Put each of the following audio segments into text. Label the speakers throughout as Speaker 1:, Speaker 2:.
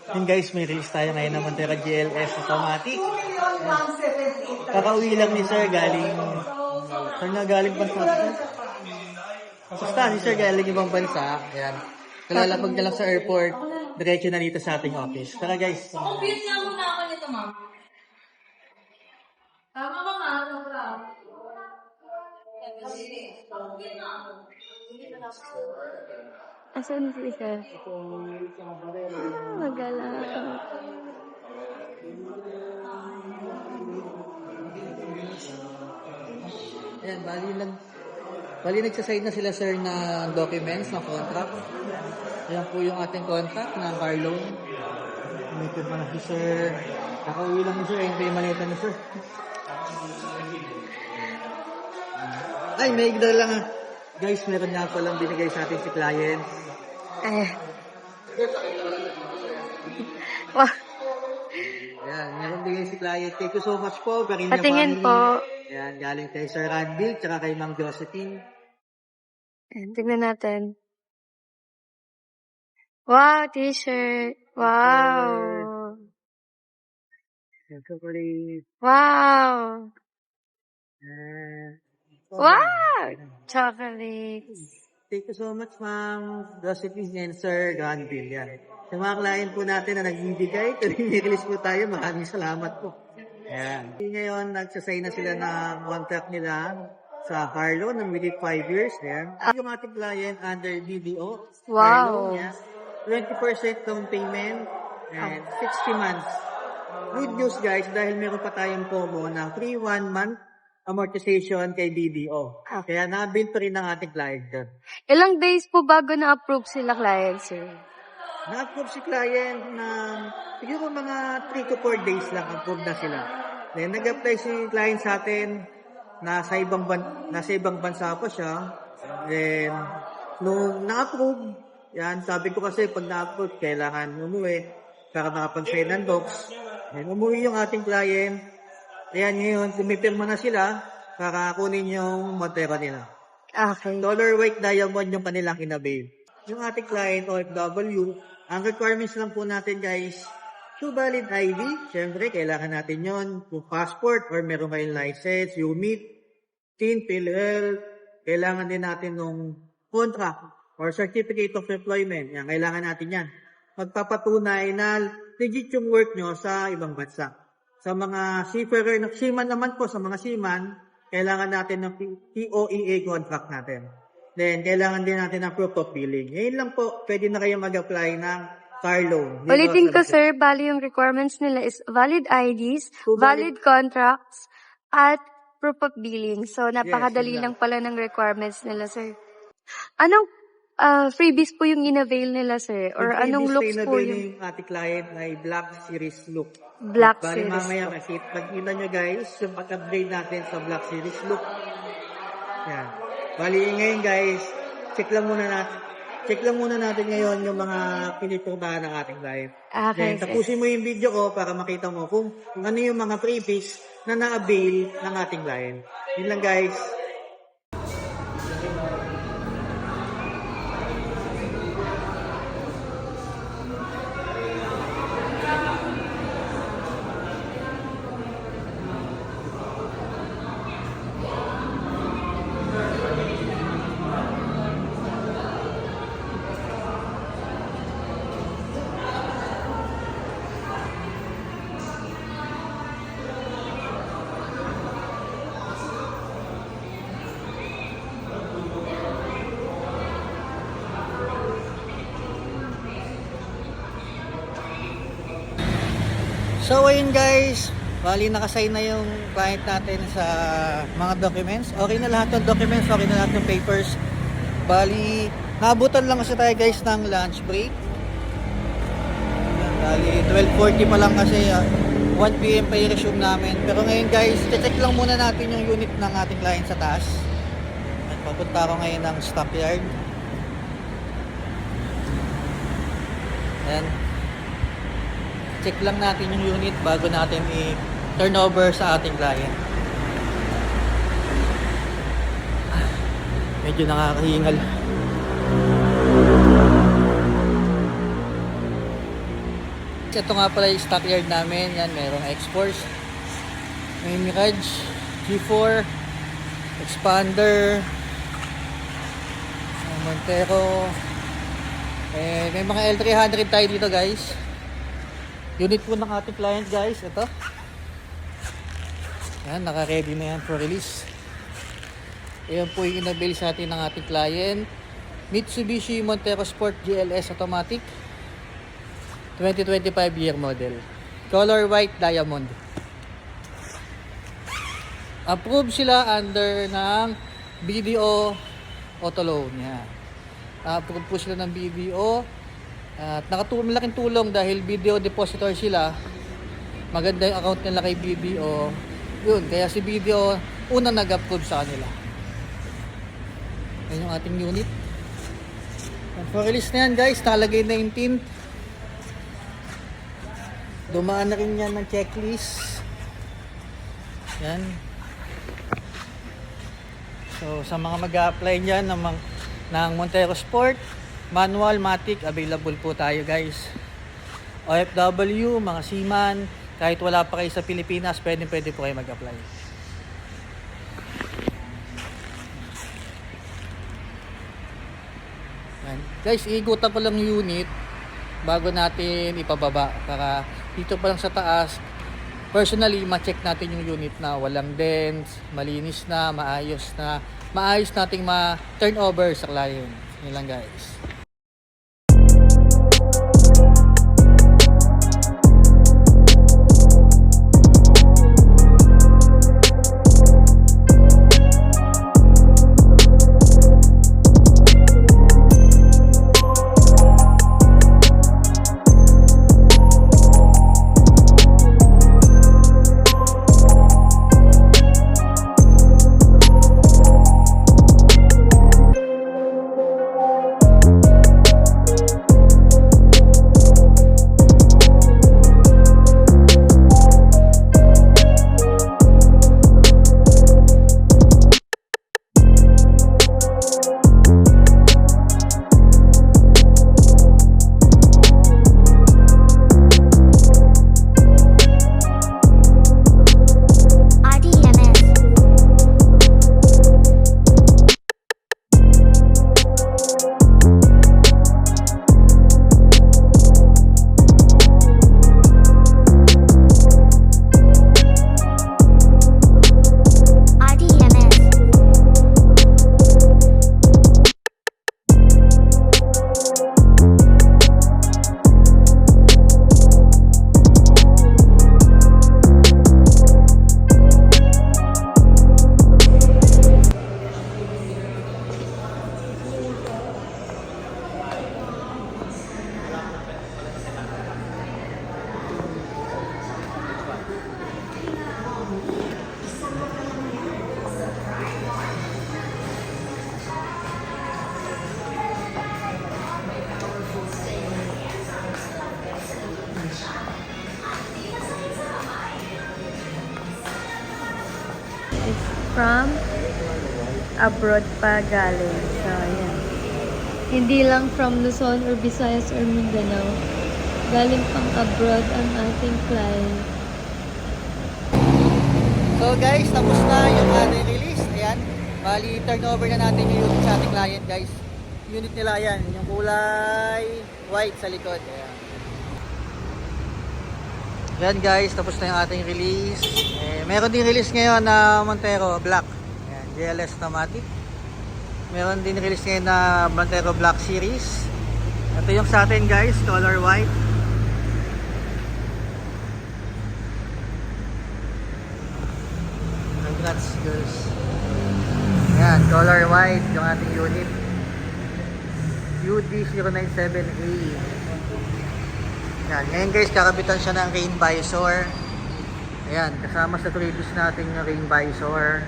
Speaker 1: Yun guys, may release tayo ngayon ng Montero GLS Automatic. Kakauwi lang ni Sir galing... Sir na galing bansa? Basta ni Sir galing ibang bansa. Ayan. Kalalapag na lang sa airport. Diretso na dito sa ating office. Tara guys.
Speaker 2: Compute nga muna ako nito, ma'am. Tama ba nga?
Speaker 3: Asan si Sir? Magala.
Speaker 1: Ayan, bali nagsasign na sila sir ng documents, ng contract. Ayan po yung ating contract ng car loan. May pirma na si sir. Kakauwi lang ni sir, ayun pa yung maleta ni sir. Ay, may igdal lang ah. Guys, meron nga palang binigay sa atin si client.
Speaker 3: Wah,
Speaker 1: Ayan, meron bigay si client. Thank you so much po. Parinya
Speaker 3: patingin
Speaker 1: family.
Speaker 3: po.
Speaker 1: Ayan, galing kay Sir Randy, tsaka kay Ma'am Josephine.
Speaker 3: Ayan, tignan natin. Wow, t-shirt. Wow.
Speaker 1: Ayan, chocolate.
Speaker 3: Wow.
Speaker 1: Ayan.
Speaker 3: Wow. Chocolates.
Speaker 1: Thank you so much, Ma'am Josephine and Sir Granville. Yan. Sa mga client po natin na nagbibigay, tuwing release po tayo, maraming salamat po. Yan. Ngayon, nagsasign na sila ng contract nila sa car loan ng within 5 years. Yan. Yung ating client under BDO.
Speaker 3: Wow.
Speaker 1: Car loan, yan. 20% down payment and 60 months. Good news guys, dahil meron pa tayong promo na free 1 month amortization kay BDO. Kaya na-build pa rin ng ating client doon.
Speaker 3: Ilang days po bago na-approve sila client, sir?
Speaker 1: Na-approve si client na siguro mga 3 to 4 days lang approve na sila. Then nag-apply si client sa atin, nasa ibang bansa pa siya. Then nung na-approve, yan, sabi ko kasi pag na-approve, kailangan umuwi para makapag-sign ng docs. Then umuwi yung ating client. Ayan, ngayon, pumipirma na sila para kunin yung Montero nila.
Speaker 3: Okay.
Speaker 1: Dollar White Diamond yung kanilang inabail. Yung ating client, OFW, ang requirements lang po natin guys, 2 valid ID, syempre, kailangan natin yon, yung passport or meron kayong license, UMIT, TIN, PhilHealth, kailangan din natin ng contract or certificate of employment. Yan, kailangan natin yan. Magpapatunay na legit yung work nyo sa ibang bansa. Sa mga seafarer, seaman naman po, sa mga seaman, kailangan natin ng TOEA contract natin. Then, kailangan din natin ng proof of billing. Ngayon lang po, pwede na kayo mag-apply ng car loan.
Speaker 3: Ulitin ko, sir, bali yung requirements nila is valid IDs, valid contracts, at proof of billing. So, napakadali
Speaker 1: Yes,
Speaker 3: lang pala ng requirements nila, sir. Anong freebies po yung in-avail nila, sir? Or anong looks po yung
Speaker 1: yung ating client ay Black Series look.
Speaker 3: Black
Speaker 1: Bali
Speaker 3: Series?
Speaker 1: mamaya, pag-kita nyo guys, yung pag-upgrade natin sa Black Series look. Yan. Bali ngayon guys, check lang muna natin ngayon yung mga pinipurbahan ng ating client.
Speaker 3: Okay,
Speaker 1: Then, tapusin mo yung video ko para makita mo kung ano yung mga freebies na na-avail ng ating client. Yun lang guys. So ayun guys, bali nakasign na yung client natin sa mga documents. Okay na lahat ng documents, okay na lahat ng papers. Bali, naabutan lang kasi tayo guys ng lunch break. Bali, 12:40 pa lang kasi 1 PM pa i-resume namin. Pero ngayon guys, check lang muna natin yung unit ng ating client sa taas. At papunta ako ngayon ng stockyard. Ayan. Check lang natin yung unit bago natin i-turn over sa ating client. Medyo nakakahingal. Ito nga pala yung stock yard namin. Yan, merong X-Force, may Mirage, G4, Expander, Montero. May mga L300 tayo dito guys. Unit po ng ating client guys. Ito. Yan, naka-ready na yan for release. Ayan po yung inabil sa atin ng ating client. Mitsubishi Montero Sport GLS Automatic. 2025 year model. Color white diamond. Approved sila under ng BDO Auto Loan. Yan. Approved po sila ng BDO. At malaking tulong dahil BDO depositor sila. Maganda yung account nila kay BDO. Yun, kaya si BDO unang nag-approve sa kanila. Yan yung ating unit. And for release na yan guys, talagay na yung tint. Dumaan na rin yan ng checklist. Yan. So sa mga mag-a-apply dyan ng Montero Sport, manual, matic, available po tayo guys. OFW, mga seaman, kahit wala pa kayo sa Pilipinas, pwede po kayo mag-apply. Yan. Guys, iikutan ko lang yung unit bago natin ipababa para dito pa lang sa taas. Personally, ma-check natin yung unit na walang dents, malinis na, maayos nating ma-turn over sa client. Yun lang guys.
Speaker 3: From abroad pa galing. So, ayan. Hindi lang from Luzon or Visayas or Mindanao. Galing pang abroad ang ating client.
Speaker 1: So guys, tapos na yung ating release. Ayan. Bali, turn over na natin yung unit sa ating client guys. Unit nila yan. Yung kulay white sa likod. Ayan. Yan guys, tapos na yung ating release. Meron din release ngayon na Montero Black. Ayan, GLS Automatic. Meron din release ngayon na Montero Black Series. Ito yung sa atin guys, color white. Congrats girls. Ayan, color white yung ating unit. UD097A. Yan, ngayon guys, kakabitan siya ng rain visor. Ayan, kasama sa previous natin yung rain visor.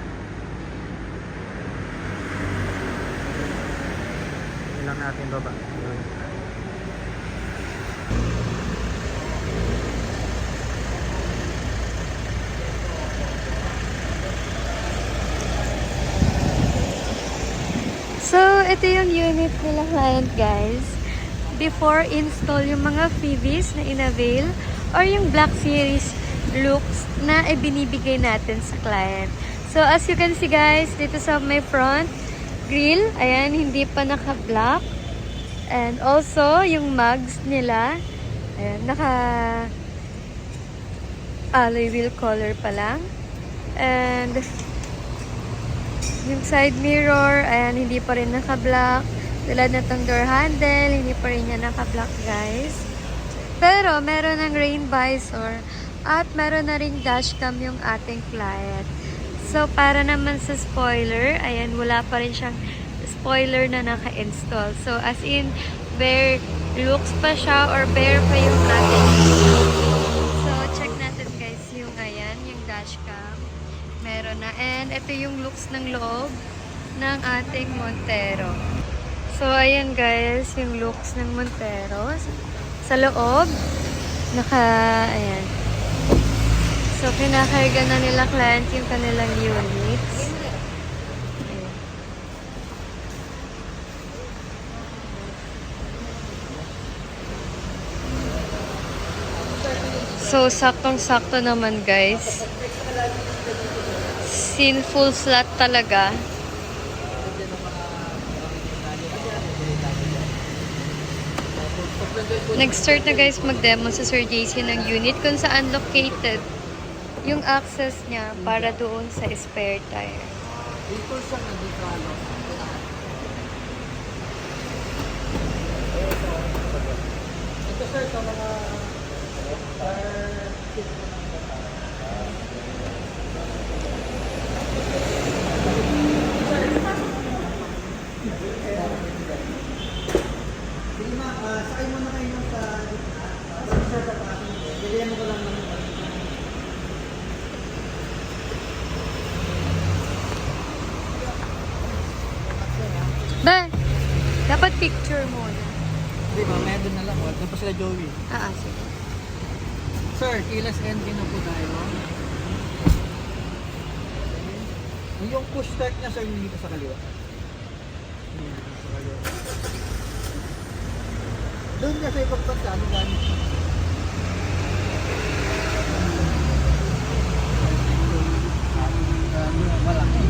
Speaker 1: Hindi lang natin baba. Yun.
Speaker 3: So, ito yung unit nila client guys. before install yung mga freebies na in-avail or yung Black Series looks na ibinibigay natin sa client. So, as you can see guys, dito sa my front grill, ayan, hindi pa naka-black. And also, yung mugs nila, ayan, alloy wheel color pa lang. And yung side mirror, ayan, hindi pa rin naka-black. Tulad na tong door handle, hindi pa rin niya naka-black guys. Pero, meron ng rain visor at meron na ring dashcam yung ating client. So, para naman sa spoiler, ayan, wala pa rin siyang spoiler na naka-install. So, as in, bare looks pa siya or bare pa yung ating. So, check natin guys yung, ayan, yung dashcam. Meron na. And, ito yung looks ng loob ng ating Montero. So, ayan guys, yung looks ng Montero. Sa loob, ayan. So, kinakarga na nila client yung kanilang units. Ayan. So, saktong-sakto naman guys. Full slot talaga. Nag-start na guys mag-demo sa Sir JC ng unit kung saan located yung access niya para doon sa spare tire.
Speaker 1: Dito siya nag-decalo. Ito sir, sa mga sige ma, sakay mo na kayo sa sir sa parking. Bigyan mo ko lang ng
Speaker 3: Ba, dapat picture muna.
Speaker 1: Hindi ba, may doon na lang. Wala pa sila Joey.
Speaker 3: Sige.
Speaker 1: Sir, keyless entry na po tayo. Yung push start niya sir, dito sa kaliwa. Sa kaliwa. Doon niya sa ibang pagka, ano gamit siya? Malaki.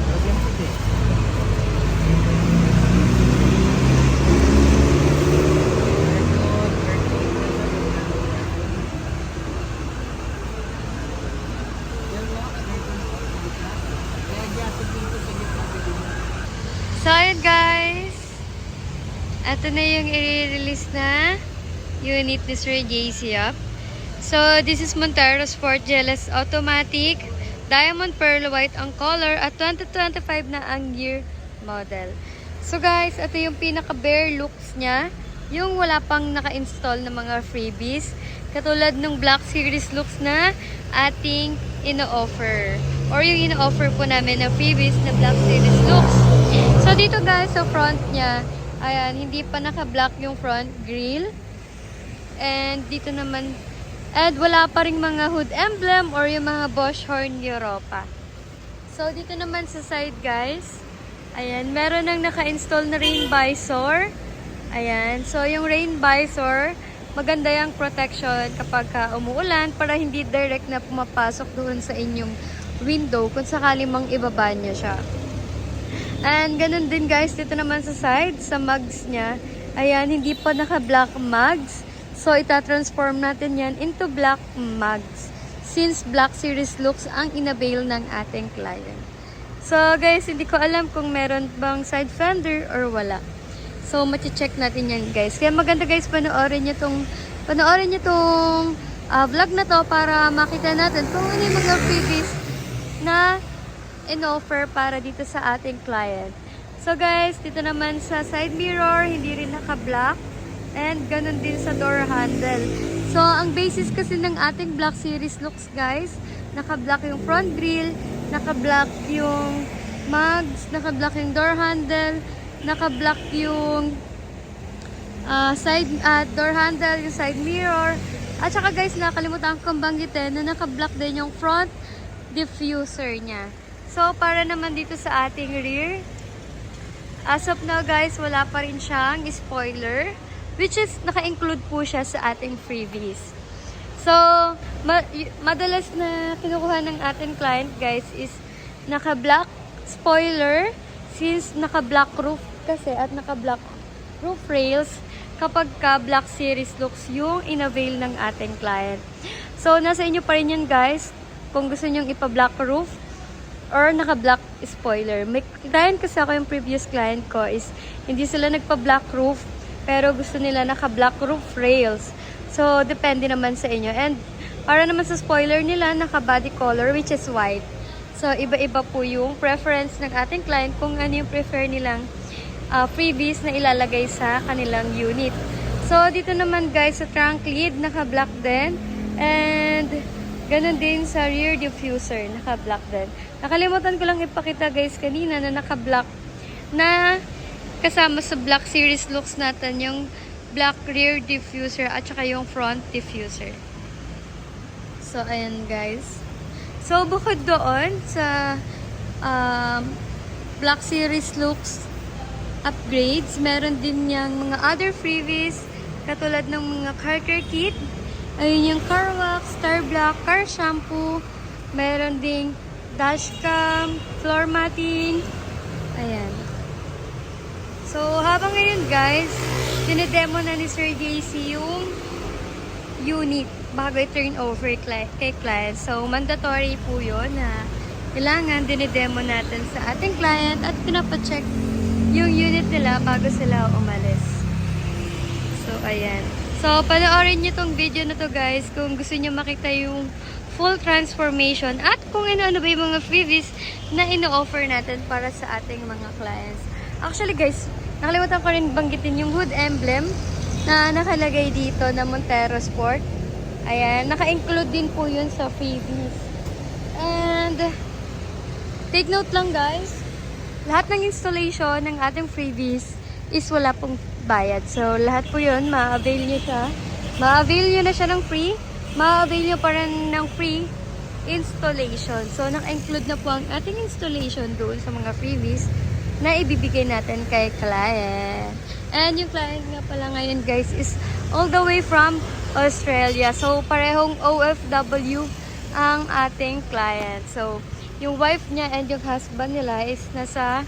Speaker 1: Lagyan mo din.
Speaker 3: So, ayun guys. Ito na yung i-release na unit ni Sir JC up. So, this is Montero Sport GLS Automatic. Diamond Pearl White ang color at 2025 na ang year model. So guys, ito yung pinaka-bare looks niya. Yung wala pang naka-install na mga freebies. Katulad ng Black Series looks na ating ino-offer. Or yung ino-offer po namin na freebies na Black Series looks. So dito guys, sa front niya, ayan, hindi pa naka-black yung front grille. And dito naman, and wala pa ring mga hood emblem or yung mga Bosch Horn Europa. So dito naman sa side guys, ayan, meron nang naka-install na rain visor. Ayan, so yung rain visor, maganda yung protection kapag umuulan para hindi direct na pumapasok doon sa inyong window kung sakali mang ibaba niya siya. And ganun din guys, dito naman sa side, sa mugs niya, ayan, hindi pa naka-black mugs. So, ita-transform natin yan into black mugs. Since Black Series looks ang inavail ng ating client. So, guys, hindi ko alam kung meron bang side fender or wala. So, mati-check natin yan, guys. Kaya maganda, guys, panoorin nyo tong vlog na to para makita natin kung ano yung mga freebies na in-offer para dito sa ating client. So, guys, dito naman sa side mirror, hindi rin naka-black. And ganun din sa door handle. So, ang basis kasi ng ating Black Series looks, guys, naka-black yung front grille, naka-black yung mugs, naka-black yung door handle, naka-black yung door handle, yung side mirror. At saka guys, nakalimutan kong banggitin na naka-black din yung front diffuser niya. So, para naman dito sa ating rear, As of now guys, wala pa rin siyang spoiler, which is naka-include po siya sa ating freebies. So, madalas na kinukuha ng ating client guys is naka-black spoiler, since naka-black roof kasi at naka-black roof rails kapag ka black series looks yung in-avail ng ating client. So, nasa inyo pa rin yan guys kung gusto nyong ipa-black roof or naka-black spoiler. May client kasi ako, yung previous client ko is hindi sila nagpa-black roof pero gusto nila naka-black roof rails. So, depende naman sa inyo. And para naman sa spoiler nila, naka-body color which is white. So, iba-iba po yung preference ng ating client kung ano yung prefer nilang freebies na ilalagay sa kanilang unit. So, dito naman guys sa trunk lid, naka-black din. And ganun din sa rear diffuser, naka-black din. Nakalimutan ko lang ipakita guys kanina na naka-black na kasama sa black series looks natin yung black rear diffuser at saka yung front diffuser. So, ayan guys. So, bukod doon sa black series looks upgrades, meron din yung mga other freebies katulad ng mga car care kit. Ayun yung car wax, star block, car shampoo. Meron ding dashcam, floor matting. Ayan. So, habang ngayon guys, dinedemo na ni Sir JC yung unit bago i-turn over kay client. So, mandatory po yun na kailangan dinedemo natin sa ating client at pinapacheck yung unit nila bago sila umalis. So, ayan. So, panoorin nyo tong video na to guys kung gusto nyo makita yung full transformation at kung ano-ano ba yung mga freebies na ino-offer natin para sa ating mga clients. Actually guys, nakalimutan ko rin banggitin yung hood emblem na nakalagay dito na Montero Sport. Ayan, naka-include din po yun sa freebies. And, take note lang guys, lahat ng installation ng ating freebies is wala pong bayad. So, lahat po yun, ma-avail nyo siya. Ma-avail nyo na siya ng free. Ma-avail nyo pa rin ng free installation. So, naka-include na po ang ating installation doon sa mga freebies na ibibigay natin kay client. And yung client nga pala ngayon guys is all the way from Australia. So, parehong OFW ang ating client. So, yung wife niya and yung husband nila is nasa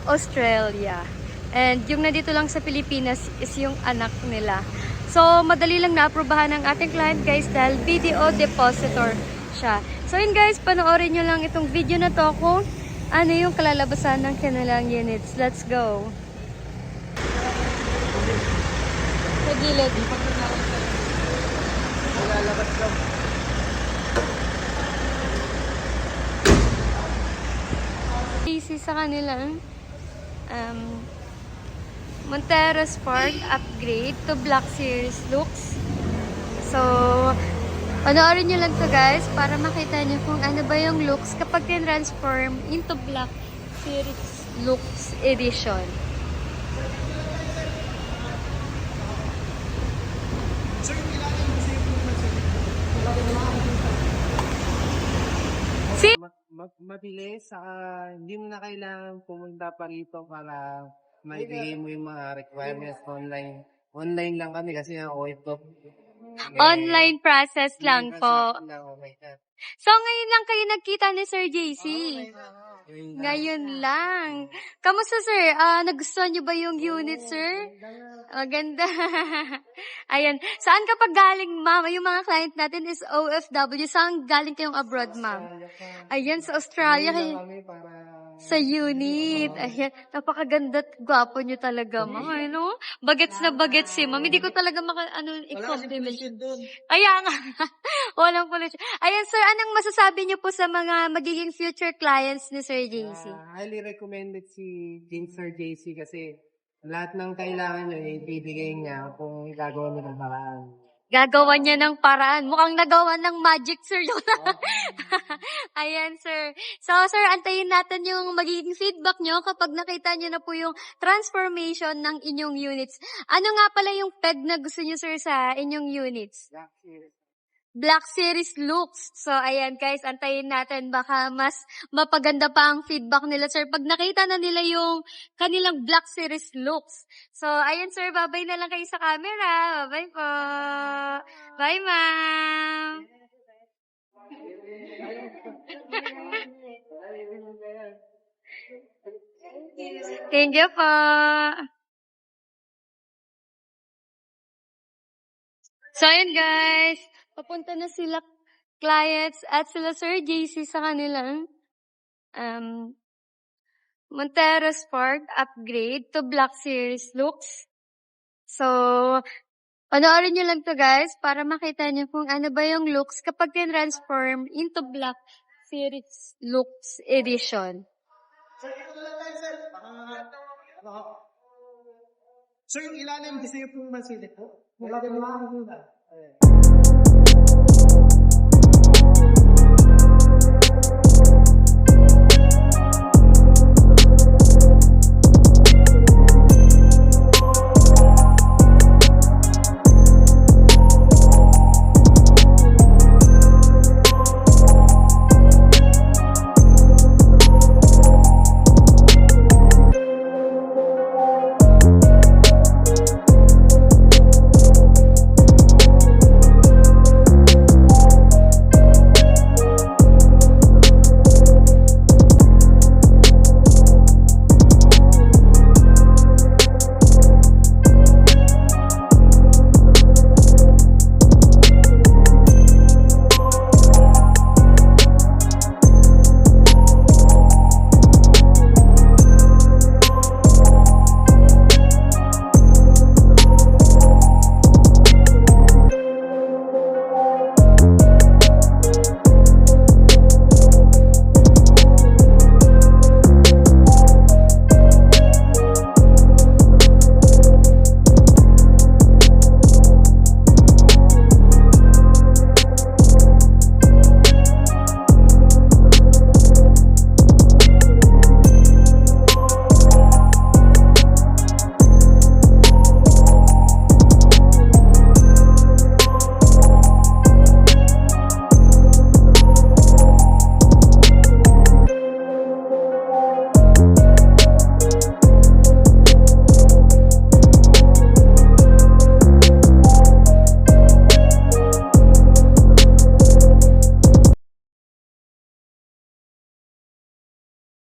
Speaker 3: Australia. And yung nandito lang sa Pilipinas is yung anak nila. So, madali lang na-aprobahan ng ating client guys dahil BDO depositor siya. So, yun guys, panoorin nyo lang itong video na to kung ano yung kalalabasan ng kanilang units. Let's go! Sa gilid.
Speaker 1: Lalabas lang.
Speaker 3: Easy sa kanilang Montero Sport upgrade to Black Series looks. So, panoorin nyo lang to guys para makita nyo kung ano ba yung looks kapag tin-transform into Black Series looks edition.
Speaker 4: Mabilis, saka hindi mo na kailangan pumunta pa rito para maibigay mo yung mga requirements online. Online lang kami kasi ang OFW.
Speaker 3: Online process lang po.
Speaker 4: Okay.
Speaker 3: So, ngayon lang kayo nagkita ni Sir JC? Ngayon lang. Kamusta, sir? Nagustuhan niyo ba yung unit, sir? Maganda. Ayan. Saan ka pa galing, ma'am? Yung mga client natin is OFW. Saan galing kayong abroad, ma'am? Ayan, sa Australia.
Speaker 4: Kami para
Speaker 3: Sa unit. Ayan. Napakaganda at gwapo niyo talaga, ma'am. Ano? Bagets na bagets si ma'am. Hindi ko talaga i-compliment.
Speaker 1: Doon.
Speaker 3: Kaya nga. Walang pollution. Ayan, sir. Anong masasabi niyo po sa mga magiging future clients ni Sir JC?
Speaker 4: highly recommended si Sir JC kasi lahat ng kailangan nyo ibibigay niya kung gagawa mo ng paraan.
Speaker 3: Gagawa niya ng paraan. Mukhang nagawa ng magic, sir. Ayan, sir. So, sir, antayin natin yung magiging feedback nyo kapag nakita nyo na po yung transformation ng inyong units. Ano nga pala yung peg na gusto nyo, sir, sa inyong units? Black Series looks. So, ayan guys, antayin natin. Baka mas mapaganda pa ang feedback nila, sir. Pag nakita na nila yung kanilang Black Series looks. So, ayan sir, babay na lang kayo sa camera. Bye po. Bye, ma'am. Thank you po. So, ayun guys. Papunta na sila clients at sila Sir JC sa kanilang Montero Sport upgrade to Black Series looks. So, panoorin nyo lang to guys para makita nyo kung ano ba yung looks kapag transform into Black Series looks edition.
Speaker 1: Sir, ito lang tayo, sir. Sir, yung ilalim, gusto niyo pong masilip po? Magkakalimutan.